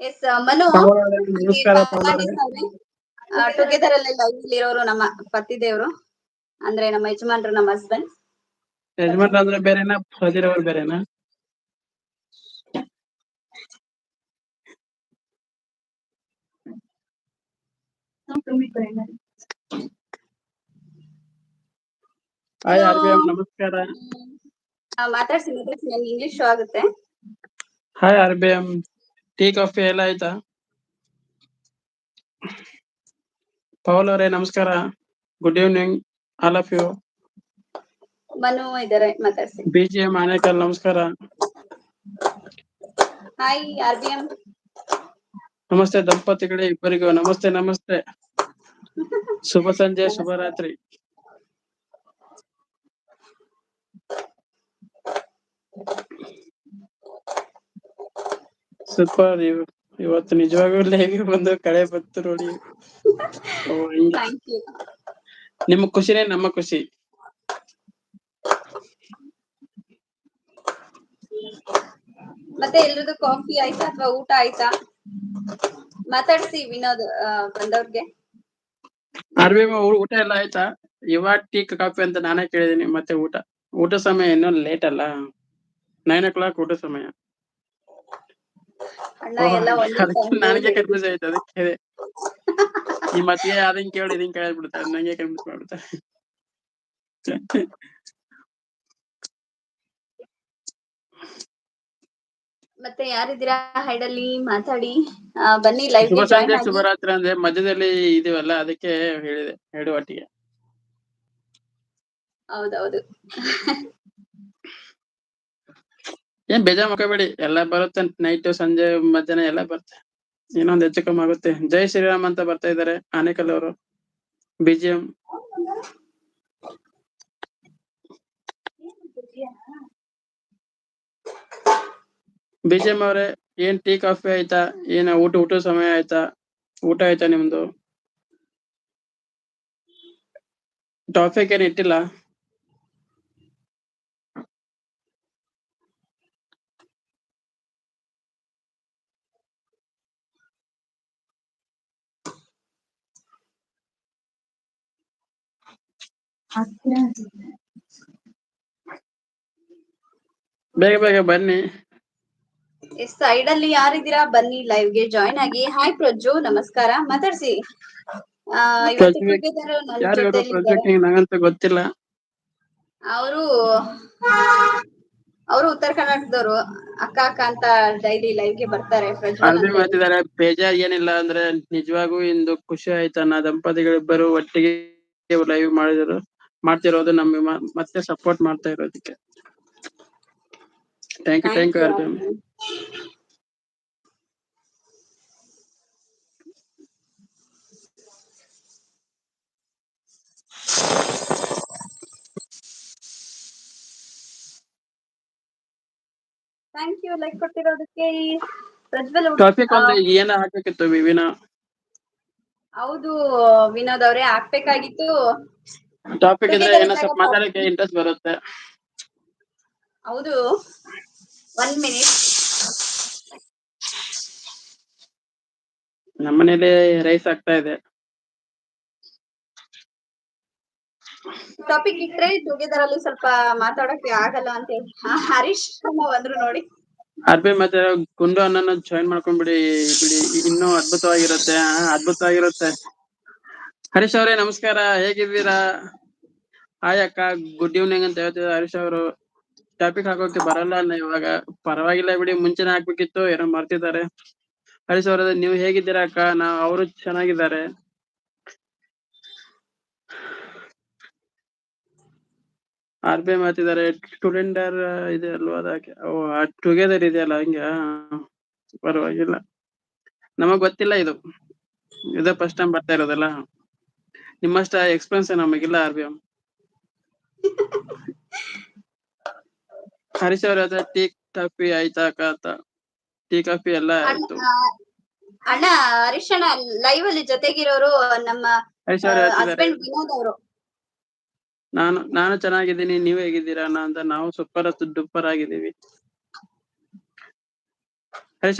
S Manu Pavan ಅವರೇ, ನಮಸ್ಕಾರ ಪವನ್ ಅವರೇ. ಟುಗೆದರ್ ಅಲ್ಲಿ ಲೈವ್ ಇರೋರು ನಮ್ಮ ಪತಿ ದೇವ್ರು ಅಂದ್ರೆ ನಮ್ಮ ಯಜಮಾನ್ರು, ನಮ್ಮ ಹಸ್ಬೆಂಡ್. ಯಜಮಾನ್ ಅಂದ್ರೆ ಬೇರೆನಾ, ಸೋದರವ್ರು ಬೇರೆನಾ? ಹಾಯ್ RBM, ನಮಸ್ಕಾರ. ಮಾತಾಡ್ಸಿ ನನ್ಗೆ ಇಂಗ್ಲಿಷ್ ಶೋ ಆಗುತ್ತೆ. ಹಾಯ್ RBM, ಟೀ ಕಾಫಿ ಎಲ್ಲ ಆಯ್ತಾ? ಪವನ್ ಅವರೇ ನಮಸ್ಕಾರ, good evening all of you. Manu ಇದಾರೆ, ಮಾತಾಡ್ಸಿ. BGM ಆನೇಕಲ್ ನಮಸ್ಕಾರ. Hi RBM. ನಮಸ್ತೆ ದಂಪತಿಗಳೇ ಇಬ್ಬರಿಗೂ ನಮಸ್ತೆ. ನಮಸ್ತೆ, ಶುಭ ಸಂಜೆ, ಶುಭರಾತ್ರಿ. ಸೂಪರ್, ಇವತ್ತು ನಿಜವಾಗ್ಲೂ ಲೈವ್ ಬಂದು ಕಳೆ ಬಂತು ನೋಡಿ. Thank you. ನಿಮ್ಮ ಖುಷಿನೇ ನಮ್ಮ ಖುಷಿ. ಮತ್ತೆ ಎಲ್ರದ್ದು ಕಾಫಿ ಆಯ್ತಾ ಅಥವಾ ಊಟ ಆಯ್ತಾ? ಮಾತಾಡ್ಸಿ ವಿನೋದ್ ಬಂದವ್ರಿಗೆ. RBM ಊಟ ಎಲ್ಲ ಆಯ್ತಾ? ಇವಾಗ ಟೀ ಕಾಫಿ ಅಂತ ನಾನೇ ಕೇಳಿದೀನಿ, ಮತ್ತೆ ಊಟ ಸಮಯ ಇನ್ನೂ ಲೇಟ್ ಅಲ್ಲ, 9 o'clock ಊಟ ಸಮಯ. ಅಣ್ಣ ಎಲ್ಲ ಒಂದೇ ನನಗೆ ಕನ್ಫ್ಯೂಸ್ ಆಯ್ತು, ಅದಕ್ಕೆ ಈ ಮತ್ತಿಗೆ ಅದನ್ ಕೇಳಿ ಇದನ್ ಕೇಳ್ಬಿಡ್ತಾರೆ, ನಂಗೆ ಕನ್ಫ್ಯೂಸ್ ಮಾಡ್ಬಿಡ್ತಾರೆ. ಮತ್ತೆ ಯಾರಿದ್ದೀರಾ ಹೈಡಲ್ಲಿ ಮಾತಾಡಿ, ಬನ್ನಿ ಲೈವ್ ಶುಭ ಗೆ ಜಾಯ್ನ್ ಸಂಜೆ, ಆಗಿ. ಶುಭರಾತ್ರಿ ಅಂದ್ರೆ ಮಧ್ಯದಲ್ಲಿ ಇದೀವಲ್ಲ, ಅದಕ್ಕೆ ಹೇಳಿದೆ ಎರಡು ಒಟ್ಟಿಗೆ. ಹೌದೌದು. ಏನ್ ಬೇಜಾರ್ ಮಾಡ್ಕೋಬೇಡಿ, ಎಲ್ಲ ಬರುತ್ತೆ, ನೈಟ್ ಸಂಜೆ ಮಧ್ಯಾಹ್ನ ಎಲ್ಲ ಬರುತ್ತೆ, ಇನ್ನೊಂದು ಹೆಚ್ಚು ಕಮ್ಮಿ ಆಗುತ್ತೆ. ಜೈ ಶ್ರೀರಾಮ್ ಅಂತ ಬರ್ತಾ ಇದಾರೆ ಆನೇಕಲ್ ಅವರು. BGM ಅವರೇ, ಏನ್ ಟೀ ಕಾಫಿ ಆಯ್ತಾ? ಏನ ಊಟ ಸಮಯ ಆಯ್ತಾ? ಊಟ ಆಯ್ತಾ ನಿಮ್ದು? ಟಾಪಿಕ್ ಏನ್ ಇಟ್ಟಿಲ್ಲ? ಬೇಗ ಬೇಗ ಬನ್ನಿ. ಸೈಡ್ ಅಲ್ಲಿ ಯಾರಿದ್ದೀರಾ ಬನ್ನಿ ಲೈವ್ ಗೆ ಜಾಯ್ನ್ ಆಗಿ. ಹಾಯ್ ಪ್ರಜ್ಜು, ನಮಸ್ಕಾರ, ಮಾತಾಡ್ಸಿ. ಇವತ್ತು ಟುಗೆದರ್ ನನ್ನ ಜೊತೆಲಿ ಇದ್ದಾರೆ. ನಂಗಂತ ಗೊತ್ತಿಲ್ಲ. ಅವರು ಉತ್ತರ ಕರ್ನಾಟಕದವರು, ಅಕ್ಕ ಅಂತ ಡೈಲಿ ಲೈವ್ ಗೆ ಬರ್ತಾರೆ. ಪ್ರಜ್ವಲ್ ಅಂತ ಹೇಳಿ. ಮಾಡ್ತಿದ್ದಾರೆ. ಬೇಜಾರ್ ಏನಿಲ್ಲ, ಅಂದ್ರೆ ನಿಜವಾಗೂ ಇಂದು ಖುಷಿ ಆಯ್ತಾ, ನಾ ದಂಪತಿಗಳಿಬ್ಬರು ಒಟ್ಟಿಗೆ ಲೈವ್ ಮಾಡ್ತಿರೋದು ನಮ್ಗೆ ಮತ್ತೆ ಸಪೋರ್ಟ್ ಮಾಡ್ತಾ ಇರೋದಕ್ಕೆ thank you RBM. Thank you like ಕೊಟ್ಟಿರೋದಕ್ಕೆ. ಪ್ರಜ್ವಲ್ ಟಾಪಿಕ್ ಒಂದು ಏನ ಹಾಕಬೇಕಿತ್ತು ವಿವಿನ? ಹೌದು ವಿನೋದ್ ಅವರೇ, ಹಾಕ್ಬೇಕಾಗಿತ್ತು. ಟಾಪಿಕ್ ಇದ್ರೆ ಏನೋ ಸ್ವಲ್ಪ ಮಾತಾಡಕ್ಕೆ ಇಂಟ್ರೆಸ್ಟ್ ಬರುತ್ತೆ. ಹೌದು, 1 minute. ನಮ್ಮನೇಲಿ ರೈಸ್ ಆಗ್ತಾ ಇದೆ. ಟಾಪಿಕ್ ಇಟ್ರೆ ಟುಗೆದರ್ ಅಲ್ಲಿ ಸ್ವಲ್ಪ ಮಾತಾಡಕ್ಕೆ ಆಗಲ್ಲ ಅಂತ ಹೇಳಿ. ಹರೀಶ್ ಬಂದ್ರು ನೋಡಿ. RBM ಮತ್ತೆ ಗುಂಡು ಅಣ್ಣನ ಜಾಯಿನ್ ಮಾಡ್ಕೊಂಡ್ಬಿಡಿ, ಇನ್ನೂ ಅದ್ಭುತವಾಗಿರುತ್ತೆ. ಹರೀಶ್ ಅವರೇ ನಮಸ್ಕಾರ, ಹೇಗಿದ್ದೀರಾ? ಹಾಯ್ ಅಕ್ಕ, ಗುಡ್ ಈವ್ನಿಂಗ್ ಅಂತ ಹೇಳ್ತಿದ್ದಾರೆ ಹರೀಶ್ ಅವರು. ಟಾಪಿಕ್ ಹಾಕೋಕೆ ಬರಲ್ಲ ಅಲ್ಲ ಇವಾಗ, ಪರವಾಗಿಲ್ಲ ಬಿಡಿ, ಮುಂಚೆನೆ ಹಾಕ್ಬೇಕಿತ್ತು, ಏನೋ ಮಾಡ್ತಿದ್ದಾರೆ. ಹರೀಶ್ ಅವರ ನೀವು ಹೇಗಿದ್ದೀರಾ ಅಕ್ಕ? ಅವರು ಚೆನ್ನಾಗಿದ್ದಾರೆ. RBM ಮಾಡ್ತಿದ್ದಾರೆ. ಸ್ಟೂಡೆಂಟರ್ ಇದೆ ಅಲ್ವಾ, ಅದಕ್ಕೆ ಟುಗೆದರ್ ಇದೆಯಲ್ಲ, ಹಂಗೆ ಪರವಾಗಿಲ್ಲ. ನಮಗ್ ಗೊತ್ತಿಲ್ಲ, ಇದು ಫಸ್ಟ್ ಟೈಮ್ ಬರ್ತಾ ಇರೋದಲ್ಲ, ನಿಮ್ಮಷ್ಟ ಎಕ್ಸ್ಪೀರಿಯನ್ಸ್ ನಮಗಿಲ್ಲ RBM. ಹರೀಶ್ ಅವ್ರ ಹತ್ರ ಟೀ ಕಾಫಿ ಆಯ್ತಾ ಅಕ್ಕ ಅಂತ? ಟೀ ಕಾಫಿ ಎಲ್ಲ ಆಯ್ತು. ಅಣ್ಣ ಹರೀಶ್ ಅಣ್ಣ ಲೈವ್ ಅಲ್ಲಿ ಜೊತೆಗಿರೋರು ನಮ್ಮ ಹಸ್ಬೆಂಡ್ ವಿನೋದ್ ಅವರು. ನಾನು ಚೆನ್ನಾಗಿದ್ದೀನಿ, ನೀವ್ ಹೇಗಿದ್ದೀರಾ ಅಣ್ಣ ಅಂತ? ನಾವು ಸೂಪರ್ ಡೂಪರ್ ಆಗಿದ್ದೀವಿ. ಹರೀಶ್ ಅವ್ರ